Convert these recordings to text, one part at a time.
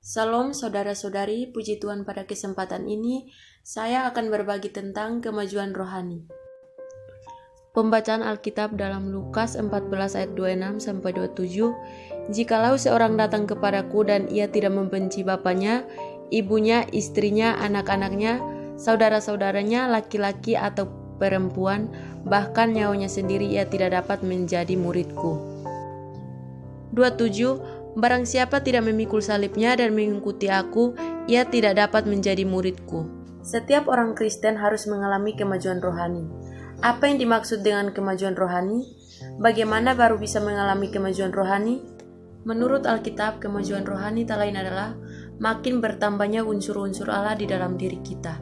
Salam saudara-saudari, puji Tuhan pada kesempatan ini saya akan berbagi tentang kemajuan rohani. Pembacaan Alkitab dalam Lukas 14 ayat 26-27. Jikalau seorang datang kepadaku dan ia tidak membenci bapaknya, ibunya, istrinya, anak-anaknya, saudara-saudaranya, laki-laki atau perempuan, bahkan nyawanya sendiri, ia tidak dapat menjadi muridku. 27. Barang siapa tidak memikul salibnya dan mengikuti aku, ia tidak dapat menjadi muridku. Setiap orang Kristen harus mengalami kemajuan rohani. Apa yang dimaksud dengan kemajuan rohani? Bagaimana baru bisa mengalami kemajuan rohani? Menurut Alkitab, kemajuan rohani tak lain adalah makin bertambahnya unsur-unsur Allah di dalam diri kita.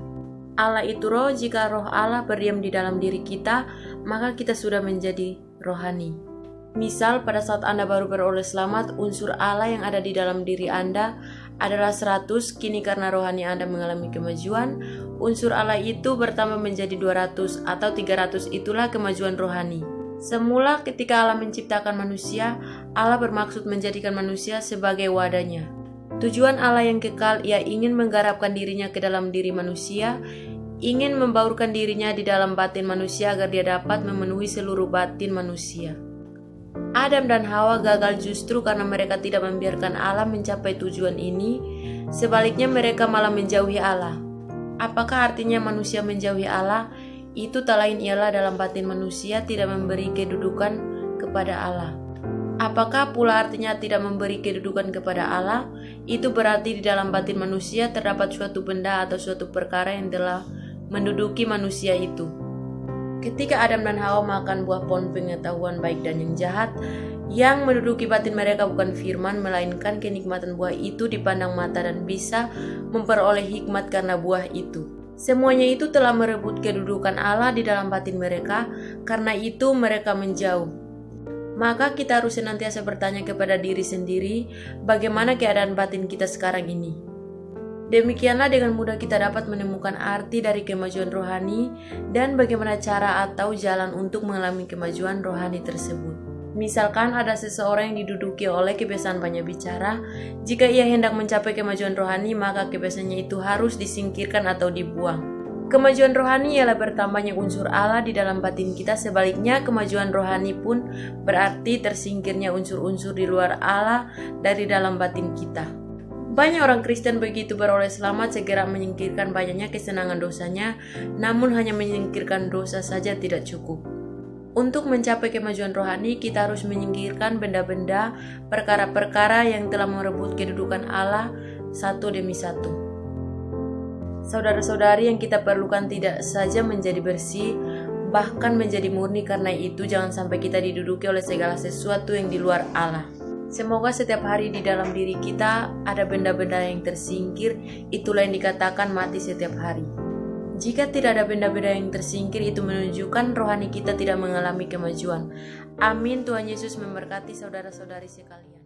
Allah itu roh, jika roh Allah berdiam di dalam diri kita, maka kita sudah menjadi rohani. Misal, pada saat Anda baru beroleh selamat, unsur Allah yang ada di dalam diri Anda adalah 100, kini karena rohani Anda mengalami kemajuan, unsur Allah itu bertambah menjadi 200 atau 300, itulah kemajuan rohani. Semula ketika Allah menciptakan manusia, Allah bermaksud menjadikan manusia sebagai wadahnya. Tujuan Allah yang kekal, Ia ingin menggarapkan dirinya ke dalam diri manusia, ingin membaurkan dirinya di dalam batin manusia agar dia dapat memenuhi seluruh batin manusia. Adam dan Hawa gagal justru karena mereka tidak membiarkan Allah mencapai tujuan ini, sebaliknya mereka malah menjauhi Allah. Apakah artinya manusia menjauhi Allah? Itu tak lain ialah dalam batin manusia tidak memberi kedudukan kepada Allah. Apakah pula artinya tidak memberi kedudukan kepada Allah? Itu berarti di dalam batin manusia terdapat suatu benda atau suatu perkara yang telah menduduki manusia itu. Ketika Adam dan Hawa makan buah pohon pengetahuan baik dan yang jahat, yang menduduki batin mereka bukan firman, melainkan kenikmatan buah itu dipandang mata dan bisa memperoleh hikmat karena buah itu. Semuanya itu telah merebut kedudukan Allah di dalam batin mereka, karena itu mereka menjauh. Maka kita harus senantiasa bertanya kepada diri sendiri, bagaimana keadaan batin kita sekarang ini? Demikianlah dengan mudah kita dapat menemukan arti dari kemajuan rohani dan bagaimana cara atau jalan untuk mengalami kemajuan rohani tersebut. Misalkan ada seseorang yang diduduki oleh kebiasaan banyak bicara, jika ia hendak mencapai kemajuan rohani, maka kebiasaannya itu harus disingkirkan atau dibuang. Kemajuan rohani ialah bertambahnya unsur Allah di dalam batin kita, sebaliknya kemajuan rohani pun berarti tersingkirnya unsur-unsur di luar Allah dari dalam batin kita. Banyak orang Kristen begitu beroleh selamat segera menyingkirkan banyaknya kesenangan dosanya, namun hanya menyingkirkan dosa saja tidak cukup. Untuk mencapai kemajuan rohani, kita harus menyingkirkan benda-benda, perkara-perkara yang telah merebut kedudukan Allah satu demi satu. Saudara-saudari, yang kita perlukan tidak saja menjadi bersih, bahkan menjadi murni. Karena itu jangan sampai kita diduduki oleh segala sesuatu yang di luar Allah. Semoga setiap hari di dalam diri kita ada benda-benda yang tersingkir, itulah yang dikatakan mati setiap hari. Jika tidak ada benda-benda yang tersingkir, itu menunjukkan rohani kita tidak mengalami kemajuan. Amin. Tuhan Yesus memberkati saudara-saudari sekalian.